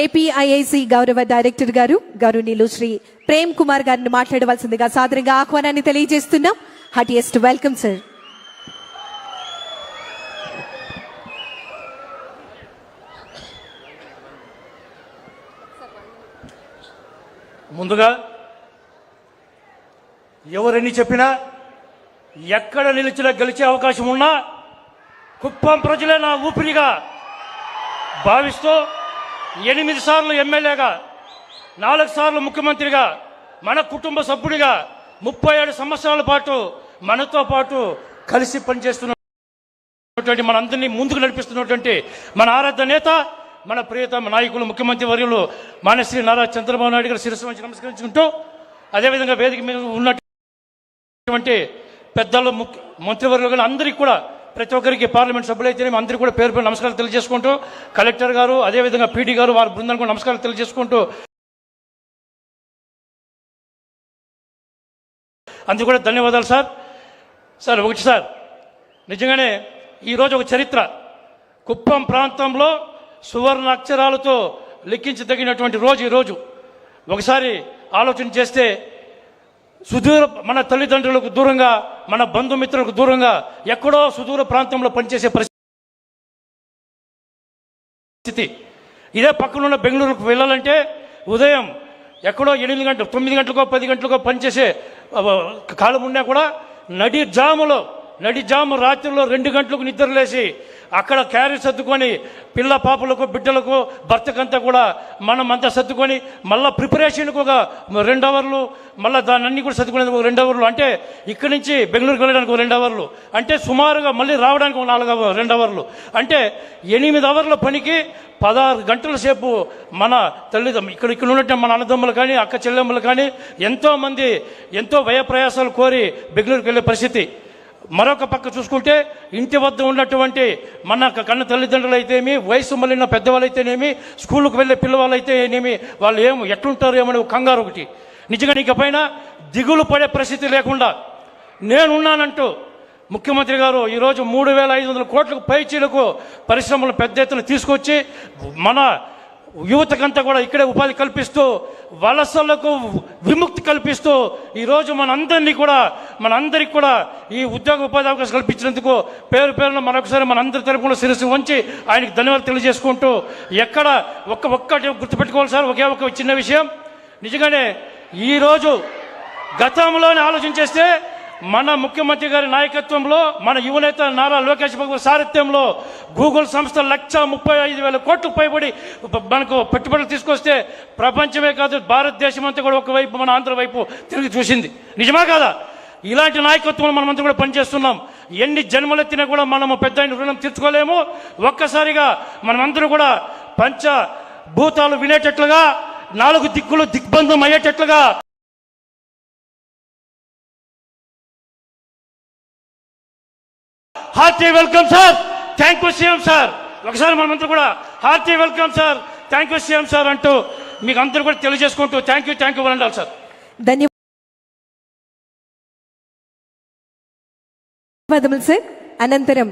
APIIC గౌరవ director గారు గౌరవనీయులు శ్రీ ప్రేమ్ కుమార్ గారిని మాట్లాడవలసిందిగా సాదరంగా ఆహ్వానాన్ని తెలియజేస్తున్నాం. Heartiest welcome sir. ముందుగా ఎవరెన్ని చెప్పినా ఎక్కడ నిలిచినా గెలిచే అవకాశం ఉన్నా కుప్పం ప్రజలే నా ఊపిరిగా భావిస్తూ 8 సార్లు ఎమ్మెల్యేగా 4 సార్లు ముఖ్యమంత్రిగా మన కుటుంబ సభ్యుడిగా 37 సంవత్సరాల పాటు మనతో పాటు కలిసి పనిచేస్తున్నటువంటి మనందరినీ ముందుకు నడిపిస్తున్నటువంటి మన ఆరాధ్య నేత మన ప్రియతమ నాయకులు ముఖ్యమంత్రి వర్యులు మాన్యశ్రీ నారా చంద్రబాబు నాయుడు గారు శిరస్సు వంచి నమస్కరించుకుంటూ అదేవిధంగా వేదిక మీద ఉన్నటువంటి పెద్దలు మంత్రివర్యులు అందరికీ కూడా ప్రతి ఒక్కరికి పార్లమెంట్ సభ్యులైతేనే అందరికీ కూడా పేరు పేరు నమస్కారాలు తెలియజేసుకుంటూ కలెక్టర్ గారు అదేవిధంగా పీడీ గారు వారి బృందానికి కూడా నమస్కారాలు తెలియజేసుకుంటూ అందుకు కూడా ధన్యవాదాలు సార్. సార్ ఒకటి సార్, నిజంగానే ఈరోజు ఒక చరిత్ర కుప్పం ప్రాంతంలో సువర్ణ అక్షరాలతో లిఖించదగినటువంటి రోజు ఈరోజు. ఒకసారి ఆలోచన చేస్తే సుదూర మన తల్లిదండ్రులకు దూరంగా మన బంధుమిత్రులకు దూరంగా ఎక్కడో సుదూర ప్రాంతంలో పనిచేసే పరిస్థితి. ఇదే పక్కనున్న బెంగళూరుకు వెళ్ళాలంటే ఉదయం ఎక్కడో 8 గంటలు 9 గంటలకో 10 గంటలకో పనిచేసే కాలం ఉన్నా కూడా నడి జాము రాత్రిలో 2 గంటలకు నిద్రలేసి అక్కడ క్యారీ సర్దుకొని పిల్ల పాపలకు బిడ్డలకు భర్తకంతా కూడా మనం అంతా సర్దుకొని మళ్ళీ ప్రిపరేషన్కు ఒక 2 అవర్లు మళ్ళీ దాన్ని అన్ని కూడా సర్దుకునేందుకు ఒక 2 అవర్లు అంటే ఇక్కడి నుంచి బెంగళూరుకి వెళ్ళడానికి ఒక 2 అవర్లు అంటే సుమారుగా మళ్ళీ రావడానికి ఒక 2 అవర్లు అంటే 8 అవర్ల పనికి 16 గంటల సేపు మన ఇక్కడ ఉన్నట్టు మన అన్నదమ్ములు కానీ అక్క చెల్లెమ్మలు కానీ ఎంతోమంది ఎంతో వ్యయప్రయాసాలు కోరి బెంగళూరుకి వెళ్ళే పరిస్థితి. మరొక పక్క చూసుకుంటే ఇంటి వద్ద ఉన్నటువంటి మన కన్న తల్లిదండ్రులు అయితేనేమి వయసు మళ్ళిన పెద్దవాళ్ళు అయితేనేమి స్కూళ్ళకు వెళ్ళే పిల్లవాళ్ళు అయితేనేమి వాళ్ళు ఎట్లుంటారు ఏమని కంగారు ఒకటి. నిజంగా నీకపోయినా దిగులు పడే పరిస్థితి లేకుండా నేనున్నానంటూ ముఖ్యమంత్రి గారు ఈరోజు 3,500 కోట్లకు పైచీలకు పరిశ్రమలు పెద్ద ఎత్తున తీసుకొచ్చి మన యువతకంతా కూడా ఇక్కడే ఉపాధి కల్పిస్తూ వలసలకు విముక్తి కల్పిస్తూ ఈరోజు మనందరికీ కూడా ఈ ఉద్యోగ ఉపాధి అవకాశం కల్పించినందుకు పేరున మరొకసారి మనందరి తరపున శిరస్సు వంచి ఆయనకు ధన్యవాదాలు తెలియజేసుకుంటూ ఎక్కడ ఒక్కటి గుర్తుపెట్టుకోవాలి సార్, ఒకే ఒక చిన్న విషయం. నిజంగానే ఈరోజు గతంలోనే ఆలోచన చేస్తే మన ముఖ్యమంత్రి గారి నాయకత్వంలో మన యువనేత నారా లోకేష్ బాబు సారథ్యంలో గూగుల్ సంస్థ 1,35,000 కోట్లకు పైబడి మనకు పెట్టుబడులు తీసుకొస్తే ప్రపంచమే కాదు భారతదేశం అంతా కూడా ఒకవైపు మన ఆంధ్ర వైపు తిరిగి చూసింది. నిజమా కాదా? ఇలాంటి నాయకత్వంలో మనమంతా కూడా పనిచేస్తున్నాం. ఎన్ని జన్మలెత్తినా కూడా మనము పెద్ద రుణం తీర్చుకోలేము. ఒక్కసారిగా మనమందరూ కూడా పంచభూతాలు వినేటట్లుగా 4 దిక్కులు దిగ్బంధం అయ్యేటట్లుగా hearty welcome sir, thank you CM sir. ఒకసారి మనమంతా కూడా hearty welcome sir, thank you CM sir అంటూ మీకు అందరూ కూడా తెలియజేసుకుంటూ థ్యాంక్ యూ ఉండాలి సార్. ధన్యవాదములు సార్. అనంతరం